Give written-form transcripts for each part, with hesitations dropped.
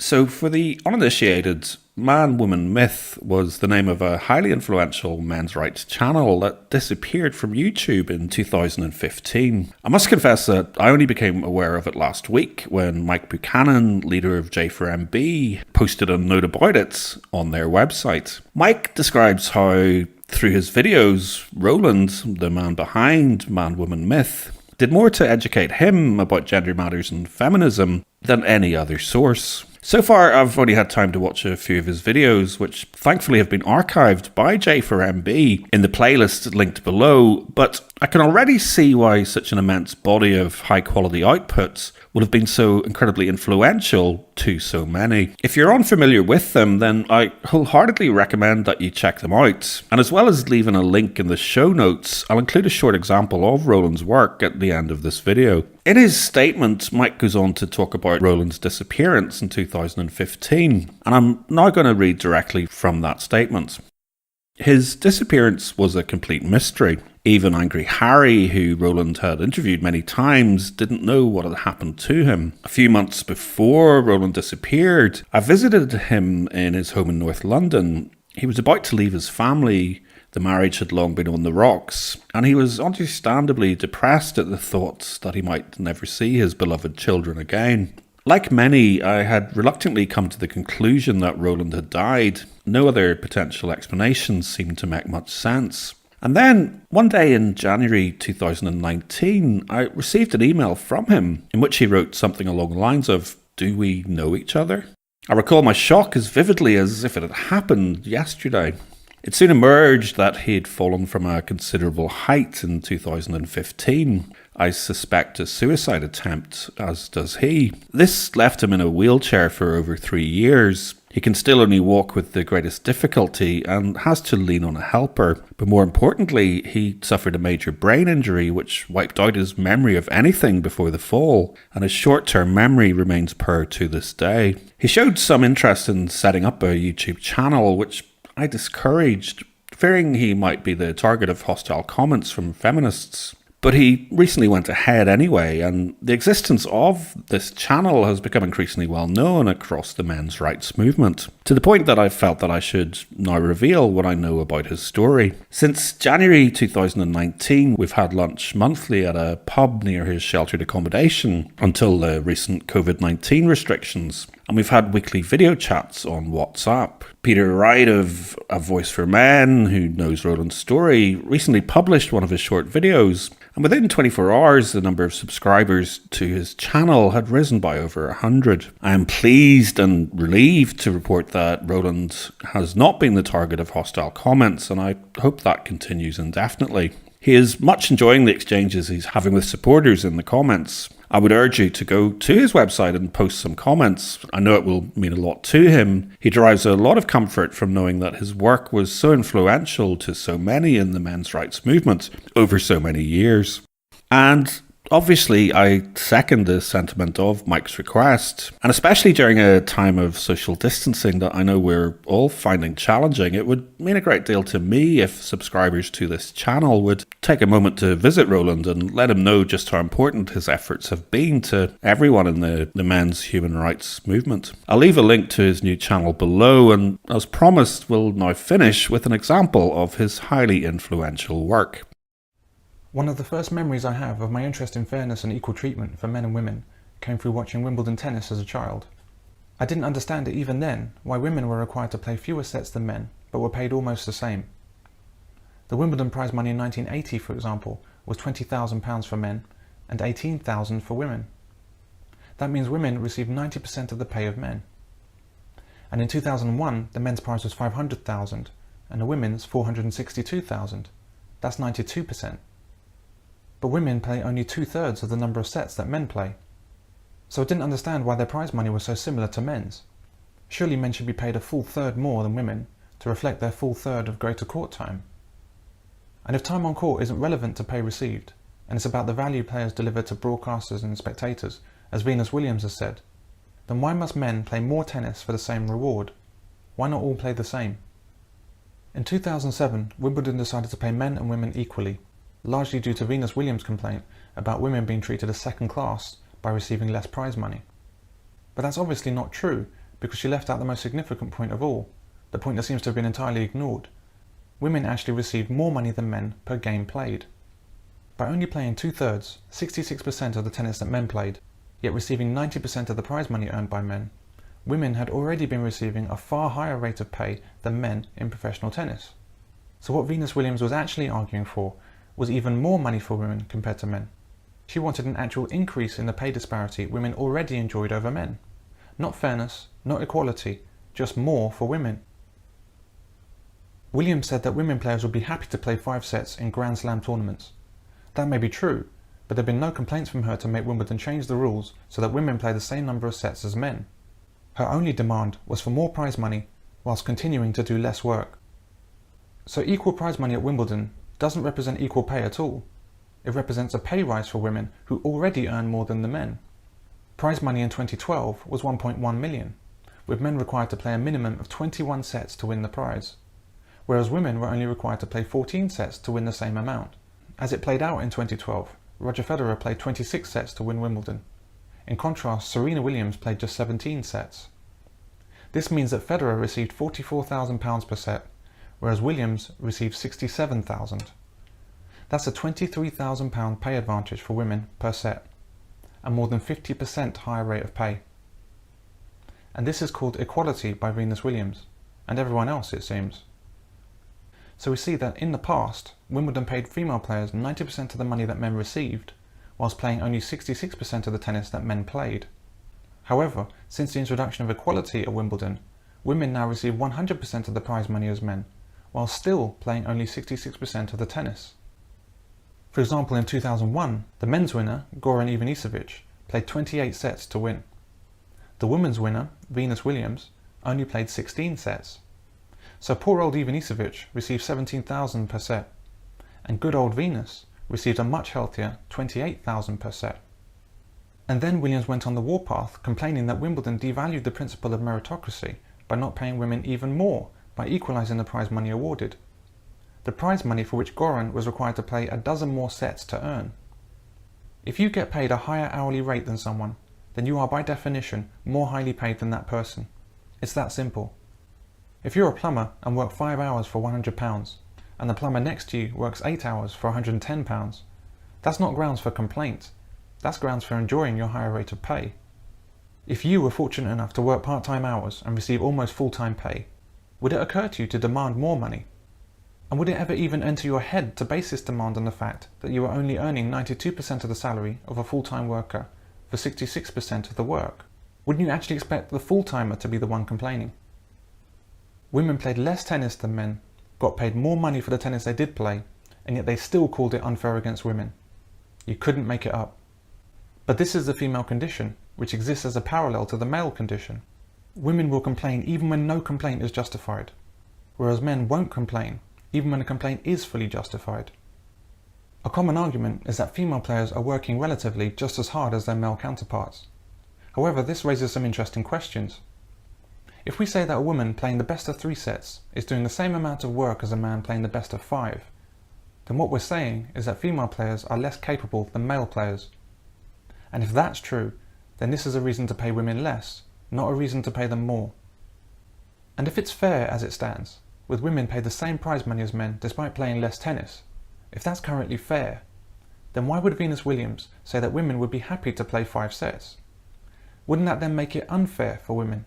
So, for the uninitiated, Man Woman Myth was the name of a highly influential men's rights channel that disappeared from YouTube in 2015. I must confess that I only became aware of it last week when Mike Buchanan, leader of J4MB, posted a note about it on their website. Mike describes how, through his videos, Rowland, the man behind Man Woman Myth, did more to educate him about gender matters and feminism than any other source. So far, I've only had time to watch a few of his videos, which thankfully have been archived by J4MB in the playlist linked below, but I can already see why such an immense body of high-quality outputs would have been so incredibly influential to so many. If you're unfamiliar with them, then I wholeheartedly recommend that you check them out. And as well as leaving a link in the show notes, I'll include a short example of Rowland's work at the end of this video. In his statement, Mike goes on to talk about Rowland's disappearance in 2015, and I'm now going to read directly from that statement. His disappearance was a complete mystery. Even Angry Harry, who Rowland had interviewed many times, didn't know what had happened to him. A few months before Rowland disappeared, I visited him in his home in North London. He was about to leave his family. The marriage had long been on the rocks, and he was understandably depressed at the thought that he might never see his beloved children again. Like many, I had reluctantly come to the conclusion that Rowland had died. No other potential explanations seemed to make much sense. And then, one day in January 2019, I received an email from him in which he wrote something along the lines of, "Do we know each other?" I recall my shock as vividly as if it had happened yesterday. It soon emerged that he had fallen from a considerable height in 2015. I suspect a suicide attempt, as does he. This left him in a wheelchair for over 3 years. He can still only walk with the greatest difficulty and has to lean on a helper. But more importantly, he suffered a major brain injury which wiped out his memory of anything before the fall, and his short-term memory remains poor to this day. He showed some interest in setting up a YouTube channel, which I discouraged, fearing he might be the target of hostile comments from feminists. But he recently went ahead anyway, and the existence of this channel has become increasingly well known across the men's rights movement, to the point that I felt that I should now reveal what I know about his story. Since January 2019, we've had lunch monthly at a pub near his sheltered accommodation until the recent COVID-19 restrictions, and we've had weekly video chats on WhatsApp. Peter Wright of A Voice for Men, who knows Rowland's story, recently published one of his short videos, and within 24 hours the number of subscribers to his channel had risen by over 100. I am pleased and relieved to report that Rowland has not been the target of hostile comments, and I hope that continues indefinitely. He is much enjoying the exchanges he's having with supporters in the comments. I would urge you to go to his website and post some comments. I know it will mean a lot to him. He derives a lot of comfort from knowing that his work was so influential to so many in the men's rights movement over so many years. And obviously, I second the sentiment of Mike's request, and especially during a time of social distancing that I know we're all finding challenging, it would mean a great deal to me if subscribers to this channel would take a moment to visit Rowland and let him know just how important his efforts have been to everyone in the men's human rights movement. I'll leave a link to his new channel below, and as promised, we'll now finish with an example of his highly influential work. One of the first memories I have of my interest in fairness and equal treatment for men and women came through watching Wimbledon tennis as a child. I didn't understand it even then why women were required to play fewer sets than men, but were paid almost the same. The Wimbledon prize money in 1980, for example, was £20,000 for men and £18,000 for women. That means women received 90% of the pay of men. And in 2001, the men's prize was £500,000 and the women's £462,000. That's 92%. But women play only 2/3 of the number of sets that men play. So I didn't understand why their prize money was so similar to men's. Surely men should be paid a full third more than women to reflect their full third of greater court time. And if time on court isn't relevant to pay received, and it's about the value players deliver to broadcasters and spectators, as Venus Williams has said, then why must men play more tennis for the same reward? Why not all play the same? In 2007, Wimbledon decided to pay men and women equally, largely due to Venus Williams' complaint about women being treated as second class by receiving less prize money. But that's obviously not true, because she left out the most significant point of all, the point that seems to have been entirely ignored. Women actually received more money than men per game played. By only playing 2/3, 66% of the tennis that men played, yet receiving 90% of the prize money earned by men, women had already been receiving a far higher rate of pay than men in professional tennis. So what Venus Williams was actually arguing for was even more money for women compared to men. She wanted an actual increase in the pay disparity women already enjoyed over men. Not fairness, not equality, just more for women. Williams said that women players would be happy to play 5 sets in Grand Slam tournaments. That may be true, but there have been no complaints from her to make Wimbledon change the rules so that women play the same number of sets as men. Her only demand was for more prize money whilst continuing to do less work. So equal prize money at Wimbledon doesn't represent equal pay at all. It represents a pay rise for women who already earn more than the men. Prize money in 2012 was 1.1 million, with men required to play a minimum of 21 sets to win the prize, whereas women were only required to play 14 sets to win the same amount. As it played out in 2012, Roger Federer played 26 sets to win Wimbledon. In contrast, Serena Williams played just 17 sets. This means that Federer received £44,000 per set, whereas Williams received £67,000. That's a £23,000 pay advantage for women per set, a more than 50% higher rate of pay. And this is called equality by Venus Williams, and everyone else it seems. So we see that in the past, Wimbledon paid female players 90% of the money that men received, whilst playing only 66% of the tennis that men played. However, since the introduction of equality at Wimbledon, women now receive 100% of the prize money as men, while still playing only 66% of the tennis. For example, in 2001, the men's winner, Goran Ivanisevic, played 28 sets to win. The women's winner, Venus Williams, only played 16 sets. So poor old Ivanisevic received $17,000 per set, and good old Venus received a much healthier $28,000 per set. And then Williams went on the warpath, complaining that Wimbledon devalued the principle of meritocracy by not paying women even more by equalising the prize money awarded. The prize money for which Goran was required to play a dozen more sets to earn. If you get paid a higher hourly rate than someone, then you are by definition more highly paid than that person. It's that simple. If you're a plumber and work 5 hours for £100, and the plumber next to you works 8 hours for £110, that's not grounds for complaint. That's grounds for enjoying your higher rate of pay. If you were fortunate enough to work part-time hours and receive almost full-time pay, would it occur to you to demand more money? And would it ever even enter your head to base this demand on the fact that you are only earning 92% of the salary of a full-time worker for 66% of the work? Wouldn't you actually expect the full-timer to be the one complaining? Women played less tennis than men, got paid more money for the tennis they did play, and yet they still called it unfair against women. You couldn't make it up. But this is the female condition, which exists as a parallel to the male condition. Women will complain even when no complaint is justified, whereas men won't complain even when a complaint is fully justified. A common argument is that female players are working relatively just as hard as their male counterparts. However, this raises some interesting questions. If we say that a woman playing the best of 3 sets is doing the same amount of work as a man playing the best of 5, then what we're saying is that female players are less capable than male players. And if that's true, then this is a reason to pay women less, not a reason to pay them more. And if it's fair as it stands, with women paid the same prize money as men despite playing less tennis, if that's currently fair, then why would Venus Williams say that women would be happy to play 5 sets? Wouldn't that then make it unfair for women?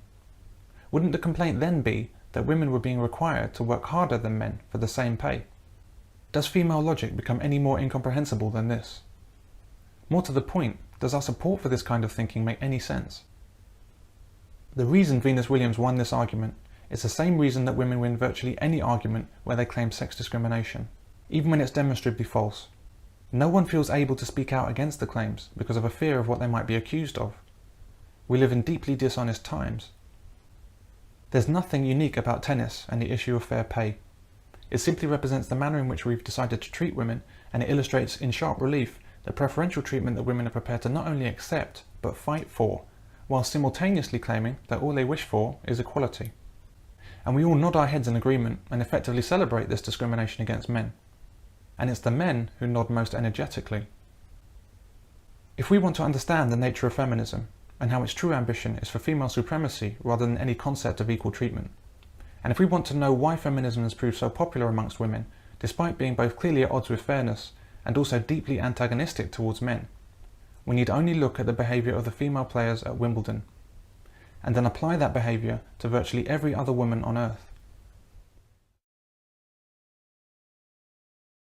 Wouldn't the complaint then be that women were being required to work harder than men for the same pay? Does female logic become any more incomprehensible than this? More to the point, does our support for this kind of thinking make any sense? The reason Venus Williams won this argument is the same reason that women win virtually any argument where they claim sex discrimination, even when it's demonstrably false. No one feels able to speak out against the claims because of a fear of what they might be accused of. We live in deeply dishonest times. There's nothing unique about tennis and the issue of fair pay. It simply represents the manner in which we've decided to treat women, and it illustrates in sharp relief the preferential treatment that women are prepared to not only accept, but fight for, while simultaneously claiming that all they wish for is equality. And we all nod our heads in agreement and effectively celebrate this discrimination against men. And it's the men who nod most energetically. If we want to understand the nature of feminism, and how its true ambition is for female supremacy rather than any concept of equal treatment. And if we want to know why feminism has proved so popular amongst women, despite being both clearly at odds with fairness and also deeply antagonistic towards men, we need only look at the behaviour of the female players at Wimbledon, and then apply that behaviour to virtually every other woman on earth.